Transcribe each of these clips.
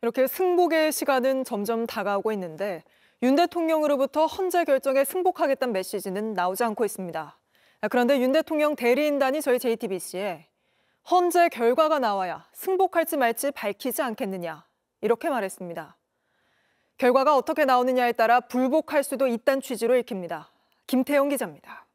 이렇게 승복의 시간은 점점 다가오고 있는데 윤 대통령으로부터 헌재 결정에 승복하겠다는 메시지는 나오지 않고 있습니다. 그런데 윤 대통령 대리인단이 저희 JTBC에 헌재 결과가 나와야 승복할지 말지 밝히지 않겠느냐 이렇게 말했습니다. 결과가 어떻게 나오느냐에 따라 불복할 수도 있다는 취지로 읽힙니다. 김태영 기자입니다.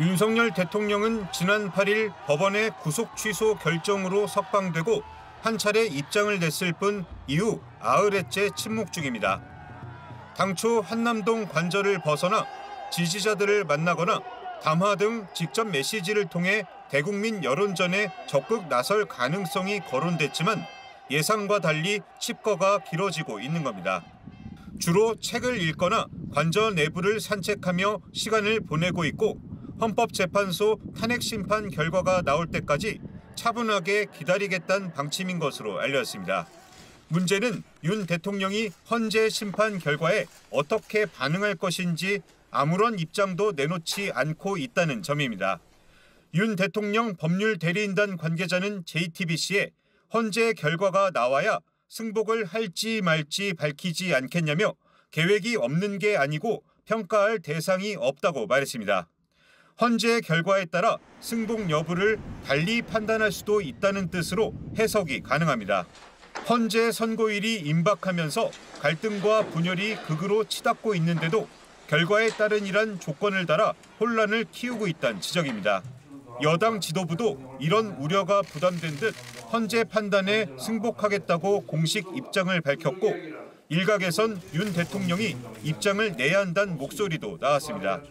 윤석열 대통령은 지난 8일 법원의 구속 취소 결정으로 석방되고 한 차례 입장을 냈을 뿐 이후 90회째 침묵 중입니다. 당초 한남동 관저를 벗어나 지지자들을 만나거나 담화 등 직접 메시지를 통해 대국민 여론전에 적극 나설 가능성이 거론됐지만 예상과 달리 칩거가 길어지고 있는 겁니다. 주로 책을 읽거나 관저 내부를 산책하며 시간을 보내고 있고 헌법재판소 탄핵 심판 결과가 나올 때까지 차분하게 기다리겠다는 방침인 것으로 알려졌습니다. 문제는 윤 대통령이 헌재 심판 결과에 어떻게 반응할 것인지 아무런 입장도 내놓지 않고 있다는 점입니다. 윤 대통령 법률 대리인단 관계자는 JTBC에 헌재 결과가 나와야 승복을 할지 말지 밝히지 않겠냐며 계획이 없는 게 아니고 평가할 대상이 없다고 말했습니다. 헌재 결과에 따라 승복 여부를 달리 판단할 수도 있다는 뜻으로 해석이 가능합니다. 헌재 선고일이 임박하면서 갈등과 분열이 극으로 치닫고 있는데도 결과에 따른 이란 조건을 달아 혼란을 키우고 있다는 지적입니다. 여당 지도부도 이런 우려가 부담된 듯 헌재 판단에 승복하겠다고 공식 입장을 밝혔고 일각에선 윤 대통령이 입장을 내야 한다는 목소리도 나왔습니다.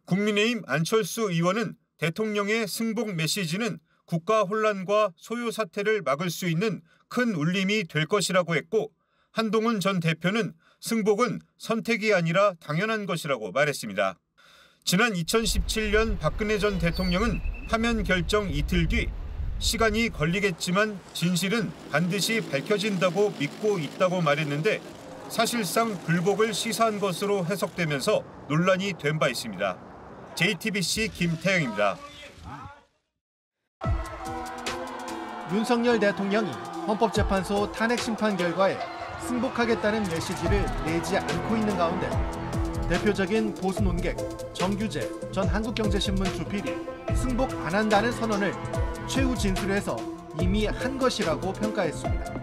국민의힘 안철수 의원은 대통령의 승복 메시지는 국가 혼란과 소요 사태를 막을 수 있는 큰 울림이 될 것이라고 했고 한동훈 전 대표는 승복은 선택이 아니라 당연한 것이라고 말했습니다. 지난 2017년 박근혜 전 대통령은 파면 결정 이틀 뒤 시간이 걸리겠지만 진실은 반드시 밝혀진다고 믿고 있다고 말했는데 사실상 불복을 시사한 것으로 해석되면서 논란이 된 바 있습니다. JTBC 김태영입니다. 윤석열 대통령이 헌법재판소 탄핵 심판 결과에 승복하겠다는 메시지를 내지 않고 있는 가운데 대표적인 보수 논객 정규재 전 한국경제신문 주필이 승복 안 한다는 선언을 최후 진술에서 이미 한 것이라고 평가했습니다.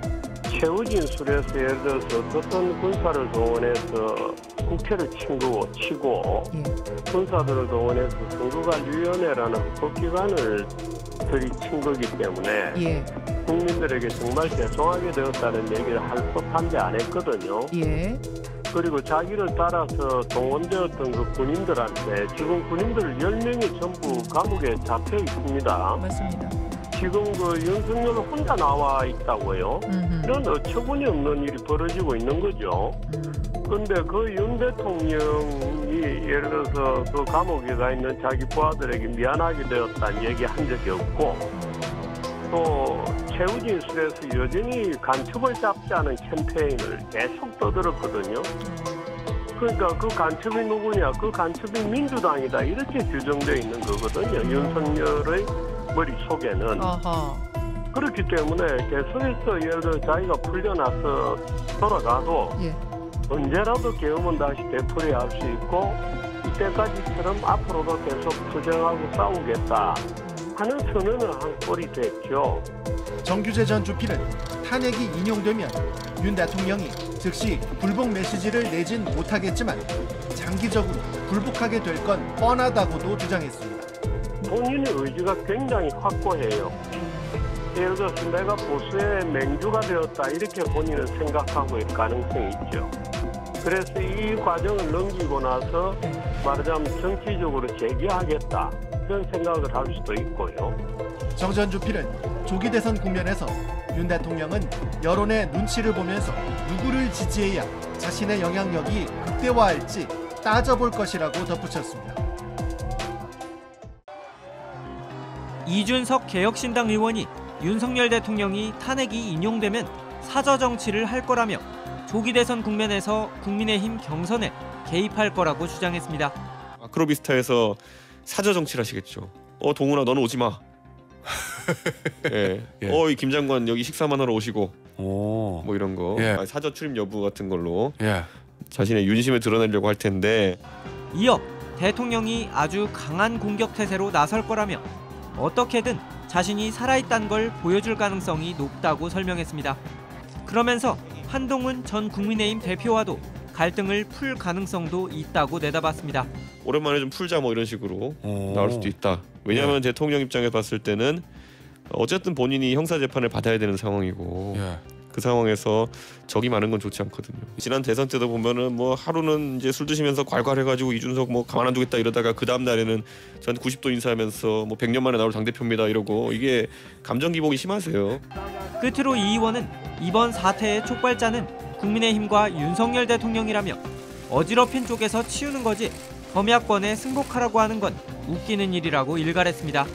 최후 진술에서 예를 들어서 어떤 군사를 동원해서 국회를 치고 군사들을 동원해서 선거관리위원회라는 법기관을 들이친 거기 때문에 국민들에게 정말 죄송하게 되었다는 얘기를 할 법한데 안 했거든요. 그리고 자기를 따라서 동원되었던 그 군인들한테 지금 군인들 10명이 전부 감옥에 잡혀 있습니다. 맞습니다. 지금 그 윤석열 혼자 나와 있다고요. 이런 어처구니 없는 일이 벌어지고 있는 거죠. 그런데 그 윤 대통령이 예를 들어서 그 감옥에 가 있는 자기 부하들에게 미안하게 되었다는 얘기 한 적이 없고 또 최후 진술에서 여전히 간첩을 잡지 않은 캠페인을 계속 떠들었거든요. 그러니까 그 간첩이 누구냐? 그 간첩이 민주당이다. 이렇게 규정되어 있는 거거든요. 윤석열의 머릿속에는. 그렇기 때문에 계속해서 예를 들어 자기가 풀려나서 돌아가도 언제라도 깨우면 다시 되풀이할 수 있고 이때까지처럼 앞으로도 계속 투쟁하고 싸우겠다 하는 선언을 한 꼴이 됐죠. 정규재 전 주필은 탄핵이 인용되면 윤 대통령이 즉시 불복 메시지를 내진 못하겠지만 장기적으로 불복하게 될 건 뻔하다고도 주장했습니다. 본인의 의지가 굉장히 확고해요. 예를 들어서 내가 보수의 맹주가 되었다 이렇게 본인은 생각하고 있을 가능성이 있죠. 그래서 이 과정을 넘기고 나서 말하자면 정치적으로 재기하겠다 이런 생각을 할 수도 있고요. 정 전 주필은 조기 대선 국면에서 윤 대통령은 여론의 눈치를 보면서 누구를 지지해야 자신의 영향력이 극대화할지 따져볼 것이라고 덧붙였습니다. 이준석 개혁신당 의원이 윤석열 대통령이 탄핵이 인용되면 사저정치를 할 거라며 조기 대선 국면에서 국민의힘 경선에 개입할 거라고 주장했습니다. 아크로비스타에서 사저정치를 하시겠죠. 동훈아 너는 오지 마. 예. 예. 이 김 장관 여기 식사만 하러 오시고 오. 뭐 이런 거 예. 사저 출입 여부 같은 걸로 예. 자신의 윤심을 드러내려고 할 텐데 이어 대통령이 아주 강한 공격 태세로 나설 거라며 어떻게든 자신이 살아있다는 걸 보여줄 가능성이 높다고 설명했습니다. 그러면서 한동훈 전 국민의힘 대표와도 갈등을 풀 가능성도 있다고 내다봤습니다. 오랜만에 좀 풀자 뭐 이런 식으로 오. 나올 수도 있다. 왜냐하면 대통령 입장에서 봤을 때는 어쨌든 본인이 형사 재판을 받아야 되는 상황이고 예. 그 상황에서 적이 많은 건 좋지 않거든요. 지난 대선 때도 보면은 뭐 하루는 이제 술 드시면서 괄괄해가지고 이준석 뭐 가만 안 두겠다 이러다가 그 다음 날에는 전 90도 인사하면서 뭐 100년 만에 나올 당대표입니다 이러고 이게 감정 기복이 심하세요. 끝으로 이 의원은 이번 사태의 촉발자는 국민의힘과 윤석열 대통령이라며 어지럽힌 쪽에서 치우는 거지 범야권에 승복하라고 하는 건 웃기는 일이라고 일갈했습니다.